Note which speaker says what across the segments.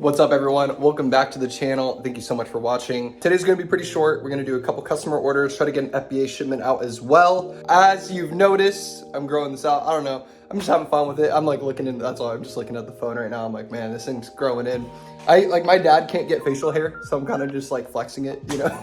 Speaker 1: What's up everyone? Welcome back to the channel. Thank you so much for watching. Today's gonna be pretty short. We're gonna do a couple customer orders, try to get an FBA shipment out as well. As you've noticed, I'm growing this out. I don't know. I'm just having fun with it. I'm like looking in, that's all. I'm just looking at the phone right now. I'm like, man, this thing's growing in. My dad can't get facial hair, so I'm kind of just like flexing it, you know?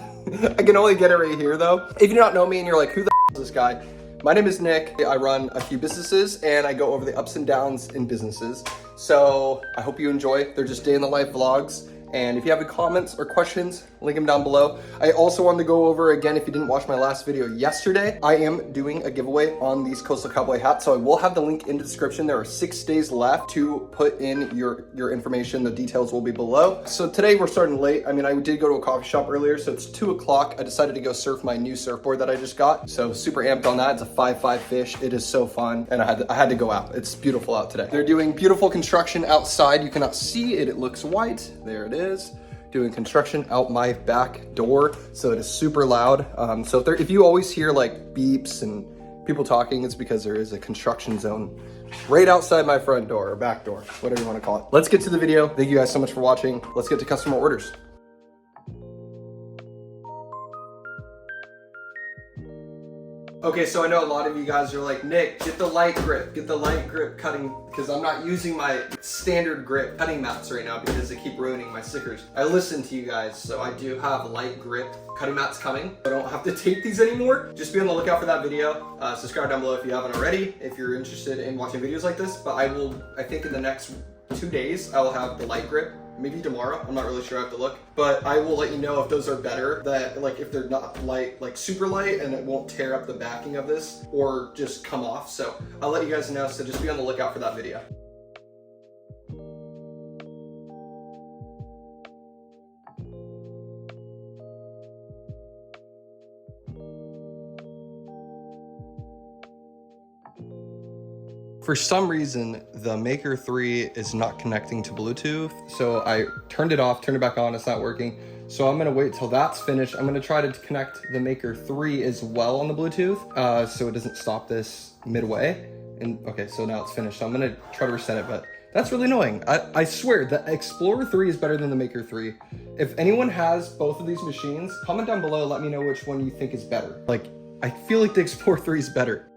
Speaker 1: I can only get it right here though. If you don't know me and you're like, who the is this guy? My name is Nick. I run a few businesses and I go over the ups and downs in businesses. So I hope you enjoy. They're just day in the life vlogs. And if you have any comments or questions, link them down below. I also wanted to go over again, if you didn't watch my last video yesterday, I am doing a giveaway on these Coastal Cowboy hats. So I will have the link in the description. There are 6 days left to put in your information. The details will be below. So today we're starting late. I mean, I did go to a coffee shop earlier, so it's 2 o'clock. I decided to go surf my new surfboard that I just got. So super amped on that. It's a 5.5 fish. It is so fun. And I had to go out. It's beautiful out today. They're doing beautiful construction outside. You cannot see it. It looks white. There it is. Doing construction out my back door, so it is super loud. So if you always hear like beeps and people talking, it's because there is a construction zone right outside my front door or back door, whatever you want to call it. Let's get to the video. Thank you guys so much for watching. Let's get to customer orders. Okay, so I know a lot of you guys are like, Nick, get the light grip cutting, because I'm not using my standard grip cutting mats right now because they keep ruining my stickers. I listened to you guys, so I do have light grip cutting mats coming. I don't have to tape these anymore. Just be on the lookout for that video. Subscribe down below if you haven't already, if you're interested in watching videos like this. But I think in the next 2 days, I will have the light grip. Maybe tomorrow, I'm not really sure, I have to look. But I will let you know if those are better, that like if they're not light, like super light, and it won't tear up the backing of this or just come off. So I'll let you guys know, so just be on the lookout for that video. For some reason, the Maker 3 is not connecting to Bluetooth. So I turned it off, turned it back on, it's not working. So I'm gonna wait till that's finished. I'm gonna try to connect the Maker 3 as well on the Bluetooth, so it doesn't stop this midway. And okay, so now it's finished. So I'm gonna try to reset it, but that's really annoying. I swear, the Explorer 3 is better than the Maker 3. If anyone has both of these machines, comment down below, let me know which one you think is better. Like, I feel like the Explorer 3 is better.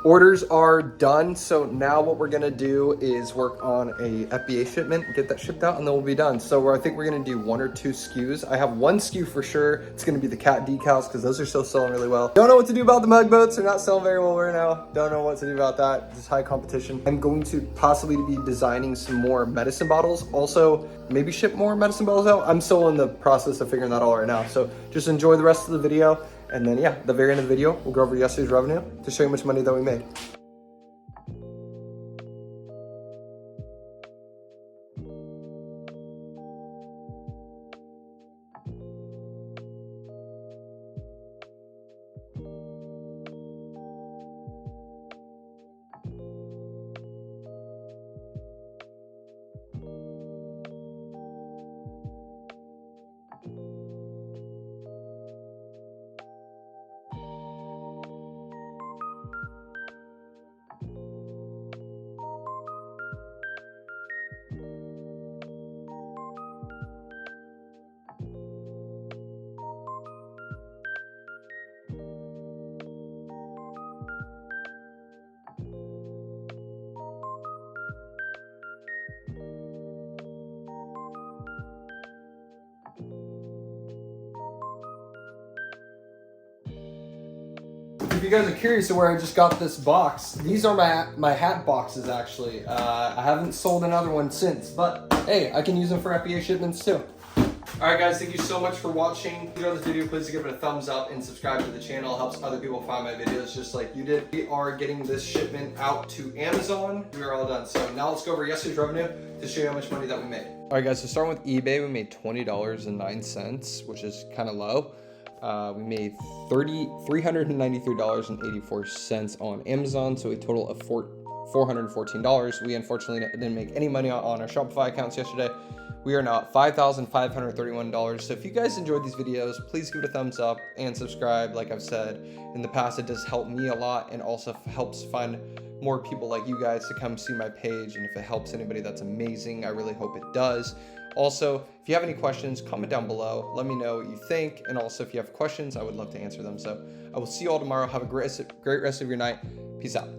Speaker 1: Orders are done, so now what we're gonna do is work on a FBA shipment, get that shipped out, and then we'll be done. So I think we're gonna do 1 or 2 SKUs. I have 1 SKU for sure. It's gonna be the cat decals, because those are still selling really well. Don't know what to do about the mug boats. They're not selling very well right now. Don't know what to do about that. It's high competition. I'm going to possibly be designing some more medicine bottles. Also, maybe ship more medicine bottles out. I'm still in the process of figuring that all right now. So just enjoy the rest of the video. And then, yeah, at the very end of the video, we'll go over yesterday's revenue to show you how much money that we made. If you guys are curious of where I just got this box, these are my hat boxes actually. I haven't sold another one since, but hey, I can use them for FBA shipments too. All right, guys, thank you so much for watching. If you enjoyed this video, please give it a thumbs up and subscribe to the channel. It helps other people find my videos just like you did. We are getting this shipment out to Amazon. We are all done. So now let's go over yesterday's revenue to show you how much money that we made. All right, guys, so starting with eBay, we made $20.09, which is kind of low. We made $393.84 on Amazon, so a total of $414. We unfortunately didn't make any money on our Shopify accounts yesterday. We are now at $5,531. So if you guys enjoyed these videos, please give it a thumbs up and subscribe. Like I've said in the past, it does help me a lot and also helps find more people like you guys to come see my page. And if it helps anybody, that's amazing. I really hope it does. Also, if you have any questions, comment down below. Let me know what you think. And also, if you have questions, I would love to answer them. So I will see you all tomorrow. Have a great rest of your night. Peace out.